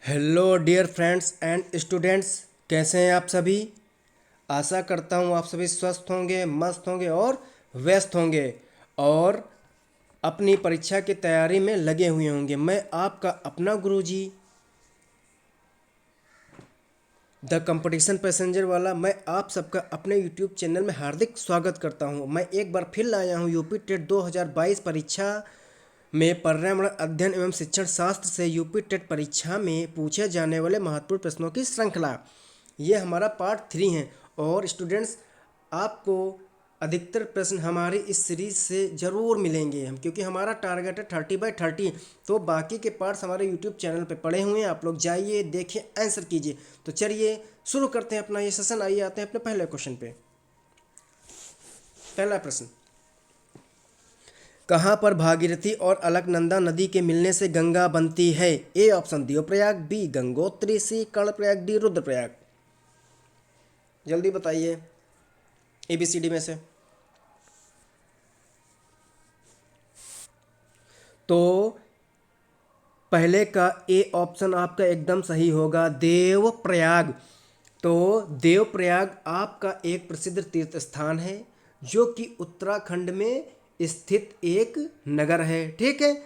Hello dear friends and students, कैसे हैं आप सभी। आशा करता हूँ आप सभी स्वस्थ होंगे, मस्त होंगे और व्यस्त होंगे और अपनी परीक्षा की तैयारी में लगे हुए होंगे। मैं आपका अपना गुरुजी द कंपटीशन पैसेंजर वाला, मैं आप सबका अपने यूट्यूब चैनल में हार्दिक स्वागत करता हूं। मैं एक बार फिर लाया हूं यूपी टेट 2022 परीक्षा में पर्यावरण अध्ययन एवं शिक्षण शास्त्र से यूपी टेट परीक्षा में पूछे जाने वाले महत्वपूर्ण प्रश्नों की श्रृंखला। ये हमारा पार्ट 3 है और स्टूडेंट्स, आपको अधिकतर प्रश्न हमारी इस सीरीज से ज़रूर मिलेंगे हम, क्योंकि हमारा टारगेट है 30/30। तो बाकी के पार्ट्स हमारे यूट्यूब चैनल पे पड़े हुए हैं, आप लोग जाइए, देखिए, आंसर कीजिए। तो चलिए शुरू करते हैं अपना ये सेशन। आइए आते हैं अपने पहले क्वेश्चन पे। पहला प्रश्न, कहाँ पर भागीरथी और अलकनंदा नदी के मिलने से गंगा बनती है? A option Devprayag, B Gangotri, C Karnaprayag, D Rudraprayag. जल्दी बताइए ABCD में से। तो पहले का ए ऑप्शन आपका एकदम सही होगा, देवप्रयाग। तो देवप्रयाग आपका एक प्रसिद्ध तीर्थ स्थान है जो कि उत्तराखंड में स्थित एक नगर है। ठीक है,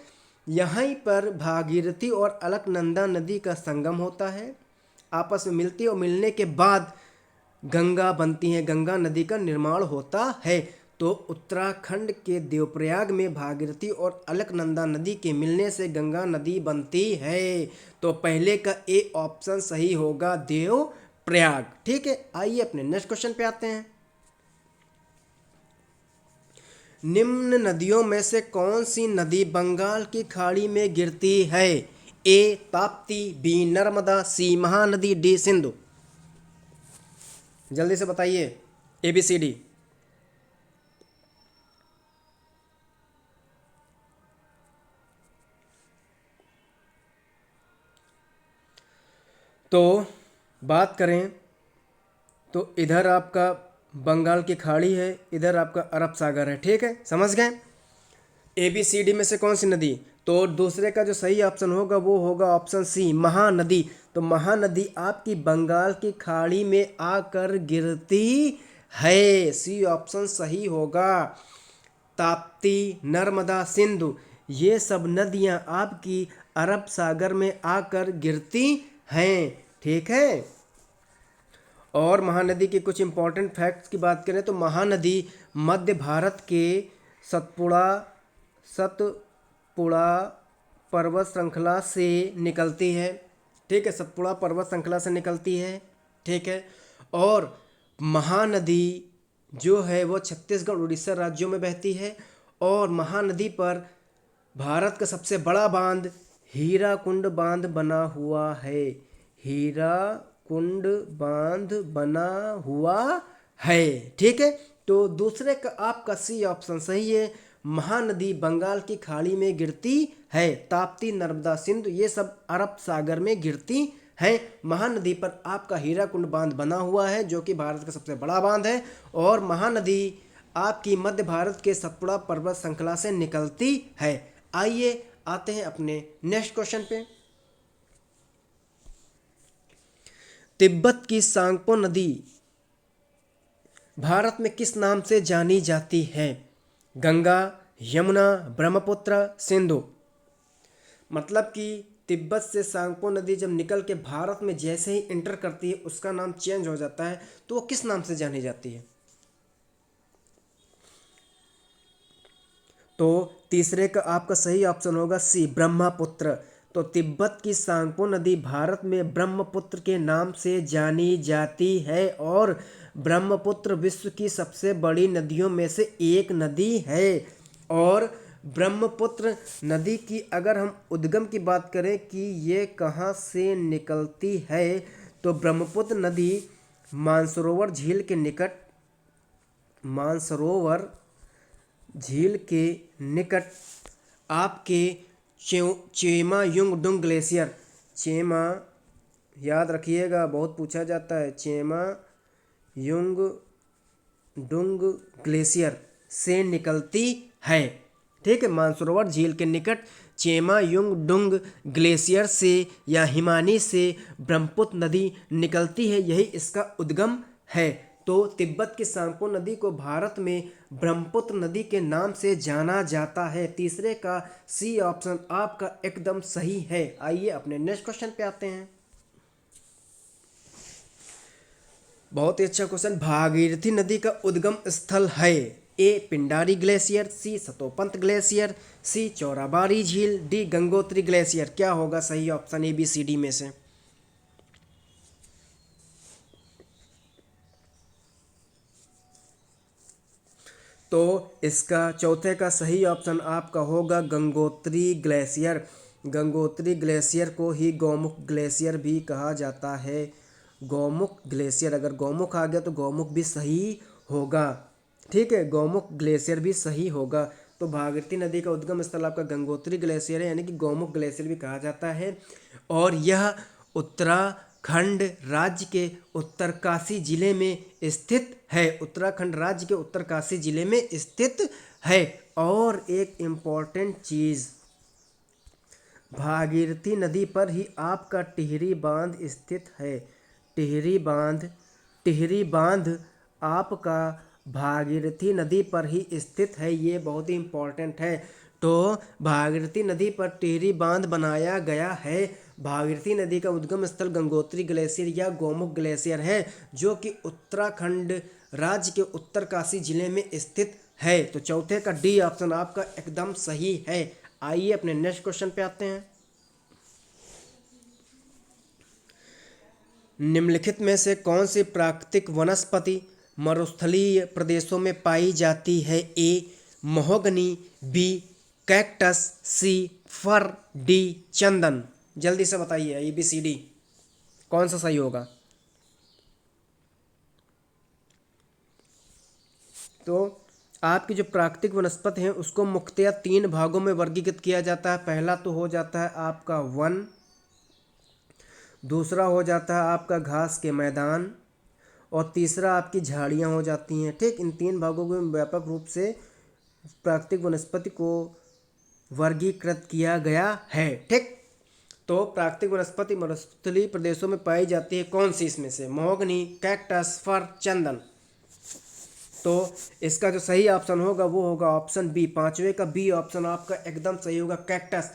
यहीं पर भागीरथी और अलकनंदा नदी का संगम होता है, आपस में मिलती है और मिलने के बाद गंगा बनती है, गंगा नदी का निर्माण होता है। तो उत्तराखंड के देवप्रयाग में भागीरथी और अलकनंदा नदी के मिलने से गंगा नदी बनती है। तो पहले का ए ऑप्शन सही होगा, देवप्रयाग। ठीक है, आइए अपने नेक्स्ट क्वेश्चन पे आते हैं। निम्न नदियों में से कौन सी नदी बंगाल की खाड़ी में गिरती है? ए ताप्ती, बी नर्मदा, सी महानदी, डी सिंधु। जल्दी से बताइए ABCD। तो बात करें तो इधर आपका बंगाल की खाड़ी है, इधर आपका अरब सागर है। ठीक है, समझ गए। ABCD में से कौन सी नदी? तो दूसरे का जो सही ऑप्शन होगा वो होगा ऑप्शन सी, महानदी। तो महानदी आपकी बंगाल की खाड़ी में आकर गिरती है, सी ऑप्शन सही होगा। ताप्ती, नर्मदा, सिंधु, ये सब नदियां आपकी अरब सागर में आकर गिरती हैं। ठीक है, और महानदी के कुछ इंपॉर्टेंट फैक्ट्स की बात करें तो महानदी मध्य भारत के सतपुड़ा सतपुड़ा पर्वत श्रृंखला से निकलती है। ठीक है, सतपुड़ा पर्वत श्रृंखला से निकलती है। ठीक है, और महानदी जो है वो छत्तीसगढ़ उड़ीसा राज्यों में बहती है। और महानदी पर भारत का सबसे बड़ा बांध हीराकुंड बांध बना हुआ है। हीराकुंड बांध बना हुआ है। ठीक है, तो दूसरे का आपका सी ऑप्शन सही है, महानदी बंगाल की खाड़ी में गिरती है। ताप्ती, नर्मदा, सिंधु ये सब अरब सागर में गिरती हैं। महानदी पर आपका हीराकुंड बांध बना हुआ है जो कि भारत का सबसे बड़ा बांध है। और महानदी आपकी मध्य भारत के सतपुड़ा पर्वत श्रृंखला से निकलती है। आइए आते हैं अपने नेक्स्ट क्वेश्चन पे। तिब्बत की सांगपो नदी भारत में किस नाम से जानी जाती है? गंगा, यमुना, ब्रह्मपुत्र, सिंधु। मतलब कि तिब्बत से सांगपो नदी जब निकल के भारत में जैसे ही इंटर करती है उसका नाम चेंज हो जाता है, तो वो किस नाम से जानी जाती है? तो तीसरे का आपका सही ऑप्शन होगा सी, ब्रह्मपुत्र। तो तिब्बत की सांगपो नदी भारत में ब्रह्मपुत्र के नाम से जानी जाती है और ब्रह्मपुत्र विश्व की सबसे बड़ी नदियों में से एक नदी है। और ब्रह्मपुत्र नदी की अगर हम उद्गम की बात करें कि ये कहाँ से निकलती है, तो ब्रह्मपुत्र नदी मानसरोवर झील के निकट मानसरोवर झील के निकट आपके चेमा युंगडुंग ग्लेशियर, चेमा याद रखिएगा, बहुत पूछा जाता है, चेमा युंगडुंग ग्लेशियर से निकलती है। ठीक है, मानसरोवर झील के निकट चेमायुंगडुंग ग्लेशियर से या हिमानी से ब्रह्मपुत्र नदी निकलती है, यही इसका उद्गम है। तो तिब्बत की सांगपो नदी को भारत में ब्रह्मपुत्र नदी के नाम से जाना जाता है। तीसरे का सी ऑप्शन आपका एकदम सही है। आइए अपने नेक्स्ट क्वेश्चन पे आते हैं। बहुत ही अच्छा क्वेश्चन। भागीरथी नदी का उद्गम स्थल है। A Pindari glacier, C Satopanth glacier, C Chorabari झील, डी गंगोत्री ग्लेशियर। क्या होगा सही option A B C D में से? तो इसका चौथे का सही ऑप्शन आपका होगा गंगोत्री ग्लेशियर। गंगोत्री ग्लेशियर को ही गौमुख ग्लेशियर भी कहा जाता है। गौमुख ग्लेशियर, अगर गौमुख आ गया तो गौमुख भी सही होगा। ठीक है, गौमुख ग्लेशियर भी सही होगा। तो भागीरथी नदी का उद्गम स्थल आपका गंगोत्री ग्लेशियर है, यानी कि गौमुख ग्लेशियर भी कहा जाता है। और यह उत्तराखंड राज्य के उत्तरकाशी जिले में स्थित है। उत्तराखंड राज्य के उत्तरकाशी जिले में स्थित है। और एक इम्पॉर्टेंट चीज़, भागीरथी नदी पर ही आपका टिहरी बांध स्थित है। टिहरी बांध आपका भागीरथी नदी पर ही स्थित है। ये बहुत ही इम्पोर्टेंट है। तो भागीरथी नदी पर टिहरी बांध बनाया गया है। भागीरथी नदी का उद्गम स्थल गंगोत्री ग्लेशियर या गौमुख ग्लेशियर है, जो कि उत्तराखंड राज्य के उत्तरकाशी जिले में स्थित है। तो चौथे का डी ऑप्शन आपका एकदम सही है। आइए अपने नेक्स्ट क्वेश्चन पे आते हैं। निम्नलिखित में से कौन सी प्राकृतिक वनस्पति मरुस्थलीय प्रदेशों में पाई जाती है? ए महोगनी, बी कैक्टस, सी फर, डी चंदन। जल्दी से बताइए ए बी सी डी कौन सा सही होगा? तो आपकी जो प्राकृतिक वनस्पति है उसको मुख्यतः 3 भागों में वर्गीकृत किया जाता है। पहला तो हो जाता है आपका वन, दूसरा हो जाता है आपका घास के मैदान, और तीसरा आपकी झाड़ियाँ हो जाती हैं। ठीक, इन 3 भागों में व्यापक रूप से प्राकृतिक वनस्पति को वर्गीकृत किया गया है। ठीक, तो प्राकृतिक वनस्पति मरुस्थलीय प्रदेशों में पाई जाती है कौन सी इसमें से? महोगनी, कैक्टस, फर, चंदन। तो इसका जो सही ऑप्शन होगा वो होगा ऑप्शन बी। पांचवे का बी ऑप्शन आपका एकदम सही होगा, कैक्टस।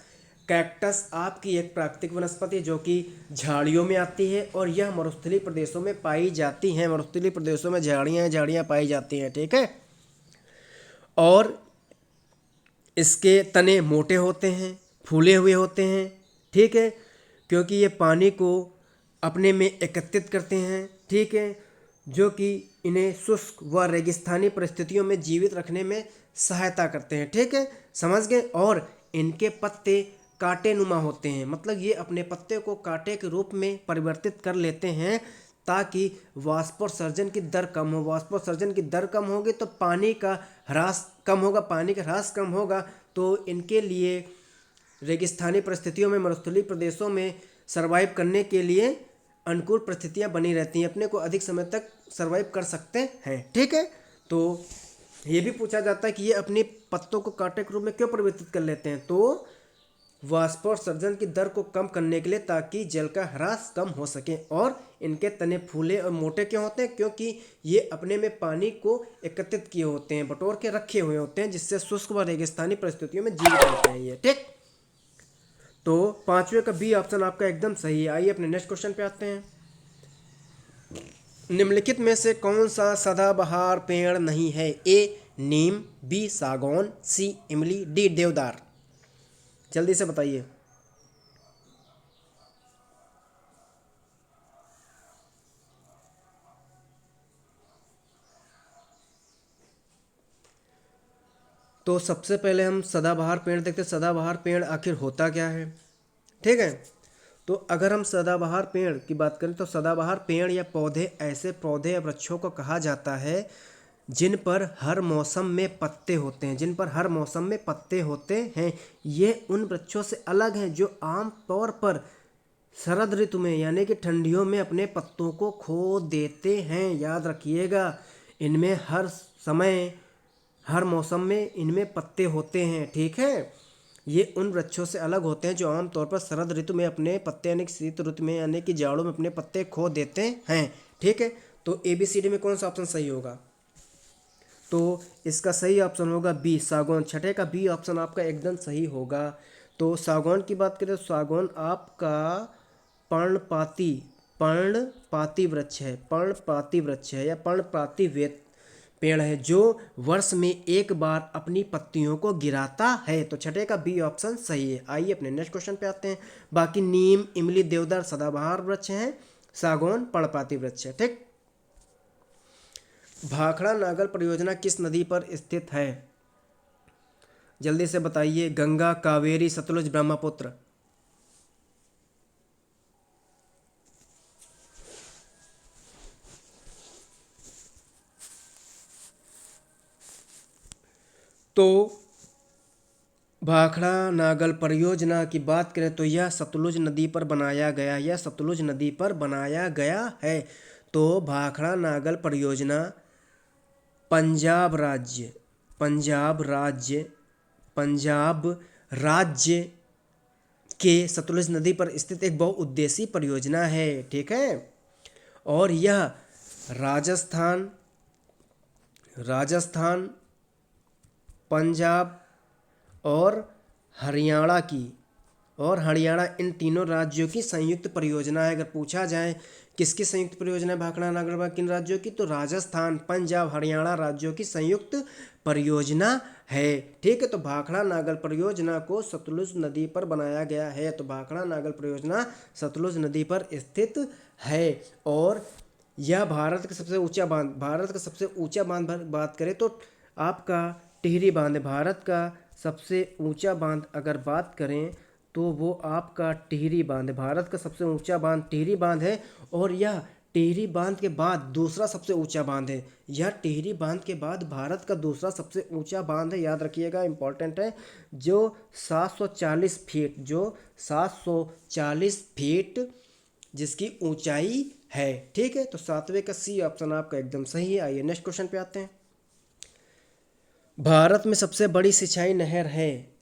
कैक्टस आपकी एक प्राकृतिक वनस्पति जो कि झाड़ियों में आती है और यह मरुस्थलीय प्रदेशों में पाई जाती हैं। मरुस्थलीय प्रदेशों में झाड़ियाँ पाई जाती हैं। ठीक है, और इसके तने मोटे होते हैं, फूले हुए होते हैं। ठीक है, क्योंकि ये पानी को अपने में एकत्रित करते हैं। ठीक है, जो कि इन्हें शुष्क व रेगिस्तानी परिस्थितियों में जीवित रखने में सहायता करते हैं। ठीक है, समझ गए। और इनके पत्ते कांटे नुमा होते हैं, मतलब ये अपने पत्ते को कांटे के रूप में परिवर्तित कर लेते हैं ताकि वाष्पोत्सर्जन की दर कम हो। वाष्पोत्सर्जन की दर कम होगी तो पानी का ह्रास कम होगा। पानी का ह्रास कम होगा तो इनके लिए रेगिस्तानी परिस्थितियों में, मरुस्थलीय प्रदेशों में सर्वाइव करने के लिए अनुकूल परिस्थितियां बनी रहती हैं, अपने को अधिक समय तक सर्वाइव कर सकते हैं। ठीक है, तो ये भी पूछा जाता है कि ये अपने पत्तों को कांटे के रूप में क्यों परिवर्तित कर लेते हैं? तो वाष्पोत्सर्जन की दर को कम करने के लिए, ताकि जल का ह्रास कम हो सके। और इनके तने फूले और मोटे क्यों होते हैं? क्योंकि ये अपने में पानी को एकत्रित किए होते हैं, बटोर के रखे हुए होते हैं, जिससे शुष्क व रेगिस्तानी परिस्थितियों में जीवित रहते हैं ये। ठीक, तो पांचवे का बी ऑप्शन आपका एकदम सही है। आइए अपने नेक्स्ट क्वेश्चन पे आते हैं। निम्नलिखित में से कौन सा सदाबहार पेड़ नहीं है? ए नीम, बी सागौन, सी इमली, डी देवदार। जल्दी से बताइए। तो सबसे पहले हम सदाबहार पेड़ देखते हैं। सदाबहार पेड़ आखिर होता क्या है? ठीक है, तो अगर हम सदाबहार पेड़ की बात करें तो सदाबहार पेड़ या पौधे ऐसे पौधे या वृक्षों को कहा जाता है जिन पर हर मौसम में पत्ते होते हैं। जिन पर हर मौसम में पत्ते होते हैं। ये उन वृक्षों से अलग हैं जो आम तौर पर शरद ऋतु में यानी कि ठंडियों में अपने पत्तों को खो देते हैं। याद रखिएगा, इनमें हर समय, हर मौसम में इनमें पत्ते होते हैं। ठीक है, ये उन वृक्षों से अलग होते हैं जो आमतौर पर शरद ऋतु में अपने पत्ते यानी कि शीत ऋतु में यानी कि जाड़ों में अपने पत्ते खो देते हैं। ठीक है, तो ABCD में कौन सा ऑप्शन सही होगा? तो इसका सही ऑप्शन होगा बी, सागौन। छठे का बी ऑप्शन आपका एकदम सही होगा। तो सागौन की बात करें तो सागौन आपका पर्णपाती पर्णपाती वृक्ष है, पर्णपाती वृक्ष है या पर्णपाती पेड़ है जो वर्ष में एक बार अपनी पत्तियों को गिराता है। तो छठे का बी ऑप्शन सही है। आइए अपने नेक्स्ट क्वेश्चन पे आते हैं। बाकी नीम, इमली, देवदार सदाबहार वृक्ष हैं, सागौन पर्णपाती वृक्ष है। ठीक, भाखड़ा नागल परियोजना किस नदी पर स्थित है? जल्दी से बताइए। गंगा, कावेरी, सतलुज, ब्रह्मपुत्र। तो भाखड़ा नागल परियोजना की बात करें तो यह सतलुज नदी पर बनाया गया, यह सतलुज नदी पर बनाया गया है। तो भाखड़ा नागल परियोजना पंजाब राज्य के सतलुज नदी पर स्थित एक बहुउद्देशीय परियोजना है। ठीक है, और यह राजस्थान, पंजाब और हरियाणा इन तीनों राज्यों की संयुक्त परियोजना है। अगर पूछा जाए किसकी संयुक्त परियोजना है भाखड़ा नागल किन राज्यों की, तो राजस्थान, पंजाब, हरियाणा राज्यों की संयुक्त परियोजना है। ठीक है, तो भाखड़ा नागल परियोजना को सतलुज नदी पर बनाया गया है। तो भाखड़ा नागल परियोजना सतलुज नदी पर स्थित है। और यह भारत का सबसे ऊंचा बांध बात करें तो आपका टिहरी बांध है। भारत का सबसे ऊंचा बांध अगर बात करें तो वो आपका टिहरी बांध है। भारत का सबसे ऊंचा बांध टिहरी बांध है। और यह टिहरी बांध के बाद दूसरा सबसे ऊंचा बांध है। यह टिहरी बांध के बाद भारत का दूसरा सबसे ऊंचा बांध है। याद रखिएगा, इंपॉर्टेंट है। जो 740 फीट जिसकी ऊंचाई है। ठीक है, तो सातवें का सी ऑप्शन आपका एकदम सही है। आइए नेक्स्ट क्वेश्चन पे आते हैं। भारत में सबसे बड़ी सिंचाई नहर है?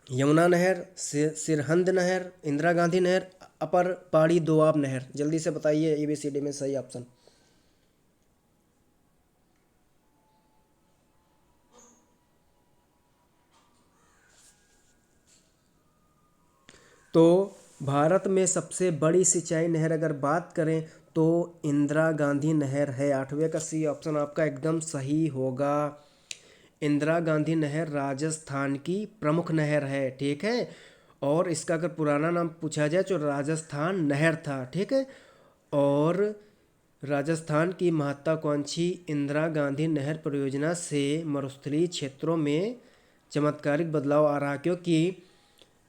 यमुना नहर, सिरहिंद नहर, इंदिरा गांधी नहर, अपर पहाड़ी दोआब नहर। जल्दी से बताइए ABCD में सही ऑप्शन। तो भारत में सबसे बड़ी सिंचाई नहर अगर बात करें तो इंदिरा गांधी नहर है। आठवें का सी ऑप्शन आपका एकदम सही होगा। इंदिरा गांधी नहर राजस्थान की प्रमुख नहर है। ठीक है, और इसका अगर पुराना नाम पूछा जाए तो राजस्थान नहर था। ठीक है, और राजस्थान की महत्वाकांक्षी इंदिरा गांधी नहर परियोजना से मरुस्थलीय क्षेत्रों में चमत्कारिक बदलाव आ रहा, क्योंकि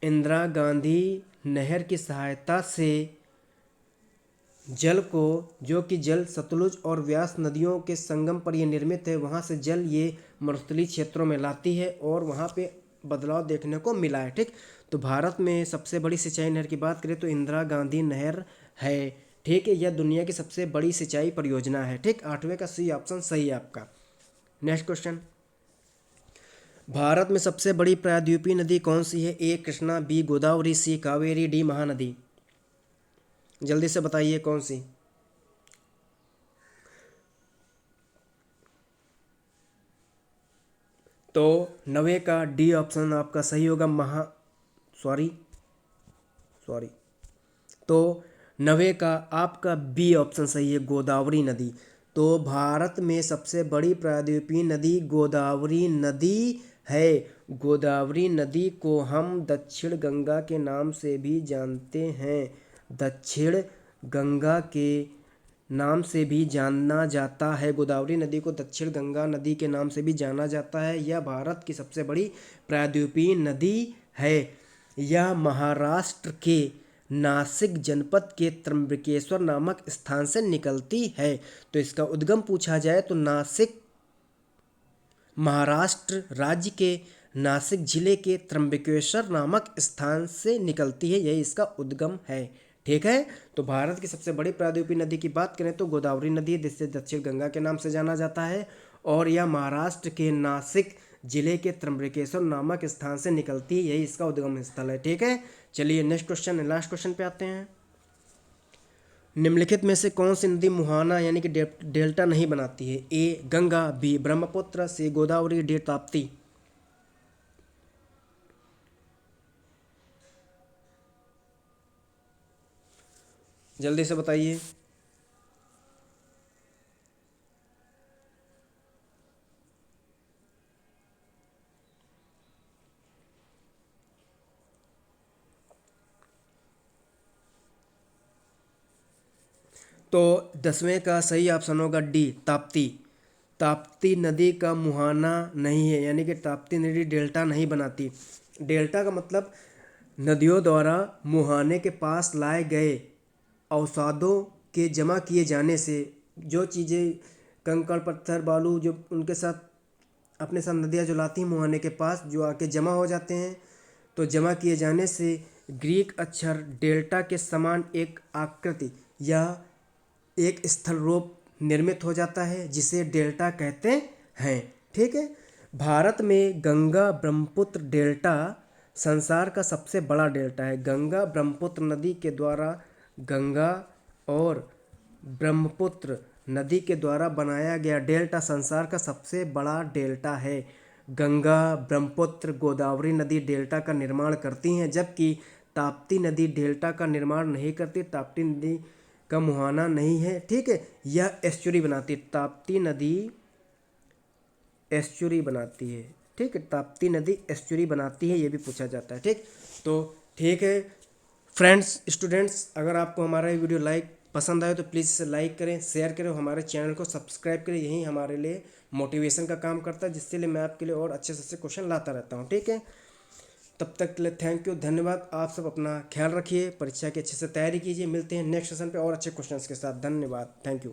इंदिरा गांधी नहर की सहायता से जल को, जो कि जल सतलुज और व्यास नदियों के संगम पर यह निर्मित है, वहाँ से जल ये मरुस्थलीय क्षेत्रों में लाती है और वहाँ पे बदलाव देखने को मिला है। ठीक, तो भारत में सबसे बड़ी सिंचाई नहर की बात करें तो इंदिरा गांधी नहर है। ठीक है, यह दुनिया की सबसे बड़ी सिंचाई परियोजना है। ठीक, आठवें का सी ऑप्शन सही है आपका। Next question. भारत में सबसे बड़ी प्रायद्वीपीय नदी कौन सी है? A Krishna, B Godavari, C Kaveri, D Mahanadi. जल्दी से बताइए कौन सी। तो 90 का डी ऑप्शन आपका सही होगा। सॉरी तो 90 का आपका बी ऑप्शन सही है, गोदावरी नदी। तो भारत में सबसे बड़ी प्रायद्वीपीय नदी गोदावरी नदी है। गोदावरी नदी को हम दक्षिण गंगा के नाम से भी जानते हैं। दक्षिण गंगा के नाम से भी जाना जाता है। गोदावरी नदी को दक्षिण गंगा नदी के नाम से भी जाना जाता है। यह भारत की सबसे बड़ी प्रायद्वीपीय नदी है। यह महाराष्ट्र के नासिक जनपद के त्र्यंबकेश्वर नामक स्थान से निकलती है। तो इसका उद्गम पूछा जाए तो नासिक, महाराष्ट्र राज्य के नासिक जिले के त्र्यंबकेश्वर नामक स्थान से निकलती है। यही इसका उद्गम है। ठीक है, तो भारत की सबसे बड़ी प्रायद्वीपीय नदी की बात करें तो गोदावरी नदी, जिसे दक्षिण गंगा के नाम से जाना जाता है, और यह महाराष्ट्र के नासिक जिले के त्र्यंबकेश्वर नामक स्थान से निकलती है, यही इसका उद्गम स्थल है। ठीक है, चलिए नेक्स्ट क्वेश्चन, लास्ट क्वेश्चन पे आते हैं। निम्नलिखित में से कौन सी नदी मुहाना यानी कि डेल्टा नहीं बनाती है? ए गंगा, बी ब्रह्मपुत्र, सी गोदावरी, डी ताप्ती। जल्दी से बताइए। तो 10वें का सही ऑप्शन होगा डी ताप्ती। ताप्ती नदी का मुहाना नहीं है, यानी कि ताप्ती नदी डेल्टा नहीं बनाती। डेल्टा का मतलब नदियों द्वारा मुहाने के पास लाए गए अवसादों के जमा किए जाने से, जो चीज़ें कंकड़ पत्थर बालू जो उनके साथ अपने साथ नदियाँ जो लाती हैं मुहाने के पास, जो आके जमा हो जाते हैं, तो जमा किए जाने से ग्रीक अक्षर डेल्टा के समान एक आकृति या एक स्थल रूप निर्मित हो जाता है, जिसे डेल्टा कहते हैं। ठीक है, भारत में गंगा ब्रह्मपुत्र डेल्टा संसार का सबसे बड़ा डेल्टा है। गंगा ब्रह्मपुत्र नदी के द्वारा गंगा और ब्रह्मपुत्र नदी के द्वारा बनाया गया डेल्टा संसार का सबसे बड़ा डेल्टा है। गंगा ब्रह्मपुत्र गोदावरी नदी डेल्टा का निर्माण करती हैं, जबकि ताप्ती नदी डेल्टा का निर्माण नहीं करती। ताप्ती नदी का मुहाना नहीं है। ठीक है, यह एस्चुरी बनाती है। ताप्ती नदी एस्चुरी बनाती है। ठीक है, ताप्ती नदी एस्चुरी बनाती है, ये भी पूछा जाता है। ठीक, तो ठीक है फ्रेंड्स, स्टूडेंट्स, अगर आपको हमारा ये वीडियो पसंद आए तो प्लीज़ इसे लाइक करें, शेयर करें, हमारे चैनल को सब्सक्राइब करें। यही हमारे लिए मोटिवेशन का काम करता है, जिससे लिए मैं आपके लिए और अच्छे से अच्छे क्वेश्चन लाता रहता हूँ। ठीक है, तब तक के लिए थैंक यू, धन्यवाद। आप सब अपना ख्याल रखिए, परीक्षा की अच्छे से तैयारी कीजिए। मिलते हैं नेक्स्ट सेशन पे और अच्छे क्वेश्चंस के साथ। धन्यवाद, थैंक यू।